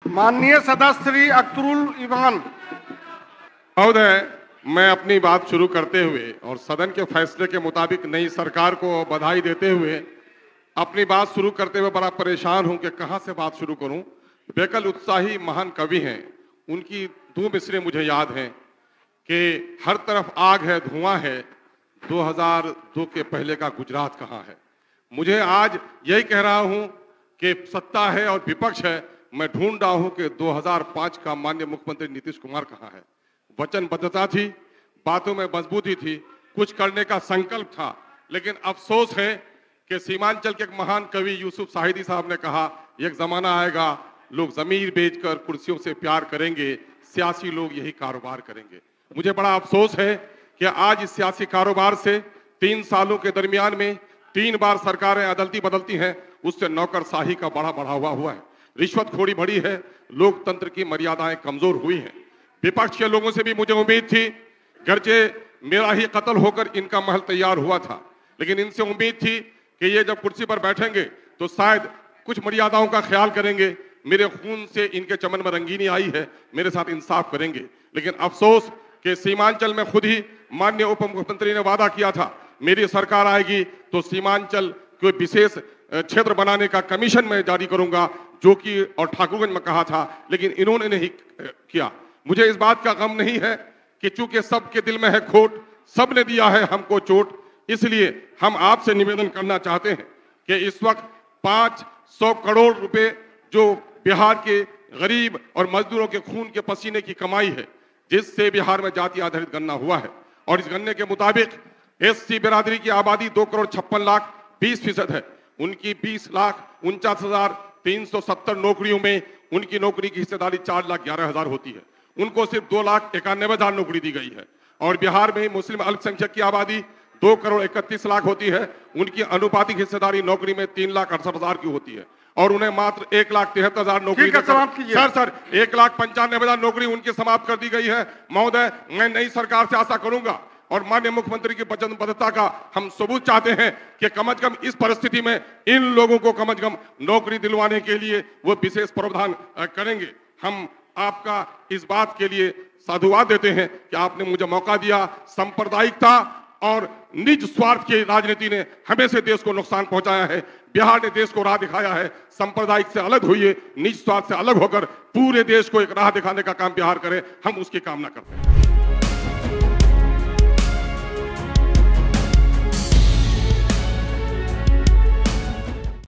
माननीय सदस्य श्री अख्तरुल ईमान महोदय, मैं अपनी बात शुरू करते हुए और सदन के फैसले के मुताबिक नई सरकार को बधाई देते हुए अपनी बात शुरू करते हुए बड़ा परेशान हूं कि कहां से बात शुरू करूं। बेकल उत्साही महान कवि हैं, उनकी दो मिसरे मुझे याद हैं कि हर तरफ आग है, धुआं है, 2002 के पहले का गुजरात कहां है। मुझे आज यही कह रहा हूं कि सत्ता है और विपक्ष है, मैं ढूंढ रहा हूं कि 2005 का माननीय मुख्यमंत्री नीतीश कुमार कहां है। वचनबद्धता थी, बातों में मजबूती थी, कुछ करने का संकल्प था, लेकिन अफसोस है कि सीमांचल के एक महान कवि यूसुफ साहिदी साहब ने कहा, एक जमाना आएगा लोग जमीर बेचकर कुर्सियों से प्यार करेंगे, सियासी लोग यही कारोबार करेंगे। मुझे बड़ा अफसोस है कि आज इस सियासी कारोबार से 3 सालों के दरमियान में 3 बार सरकारें अदलती बदलती हैं, उससे नौकरशाही का बड़ा बढ़ावा हुआ है, रिश्वतखोरी बढ़ी है, लोकतंत्र की मर्यादाएं कमजोर हुई हैं। विपक्ष के लोगों से भी मुझे उम्मीद थी, गर्जे मेरा ही कत्ल होकर इनका महल तैयार हुआ था, लेकिन इनसे उम्मीद थी कि ये जब कुर्सी पर बैठेंगे तो शायद कुछ मर्यादाओं का ख्याल करेंगे, मेरे खून से इनके चमन में रंगीनी आई है, मेरे साथ इंसाफ करेंगे। लेकिन अफसोस कि सीमांचल में खुद ही माननीय उप मुख्यमंत्री ने वादा किया था, मेरी सरकार आएगी तो सीमांचल को विशेष क्षेत्र बनाने का कमीशन मैं जारी करूंगा, जो कि और ठाकुरगंज में कहा था, लेकिन इन्होंने नहीं किया। मुझे इस बात का गम नहीं है कि चूंकि सबके दिल में है खोट, सबने दिया है हमको चोट, इसलिए हम आपसे निवेदन करना चाहते हैं कि इस वक्त 500 करोड़ रुपए जो बिहार के गरीब और मजदूरों के खून के पसीने की कमाई है, जिससे बिहार में जाति आधारित गणना हुआ है, और इस गणने के मुताबिक एससी बिरादरी की आबादी 2,56,20% है। उनकी 20,49,370 नौकरियों में उनकी नौकरी की हिस्सेदारी 4,11,000 होती है। उनको सिर्फ 2,91,000 नौकरी दी गई है। और बिहार में मुस्लिम अल्पसंख्यक की आबादी 2,31,00,000 होती है, उनकी अनुपातिक हिस्सेदारी नौकरी में 3,68,000 की होती है, और उन्हें मात्र 1,73,000 नौकरी सर 1,95,000 नौकरी उनकी समाप्त कर दी गई है। महोदय, मैं नई सरकार से आशा करूंगा और माननीय मुख्यमंत्री की वचनबद्धता का हम सबूत चाहते हैं कि कम से कम इस परिस्थिति में इन लोगों को कम से कम नौकरी दिलवाने के लिए वो विशेष प्रावधान करेंगे। हम आपका इस बात के लिए साधुवाद देते हैं कि आपने मुझे मौका दिया। सांप्रदायिकता और निज स्वार्थ की राजनीति ने हमेशा देश को नुकसान पहुंचाया है। बिहार ने देश को राह दिखाया है, सांप्रदायिक से अलग होइए, निज स्वार्थ से अलग होकर पूरे देश को एक राह दिखाने का काम बिहार करे, हम उसकी कामना करते हैं।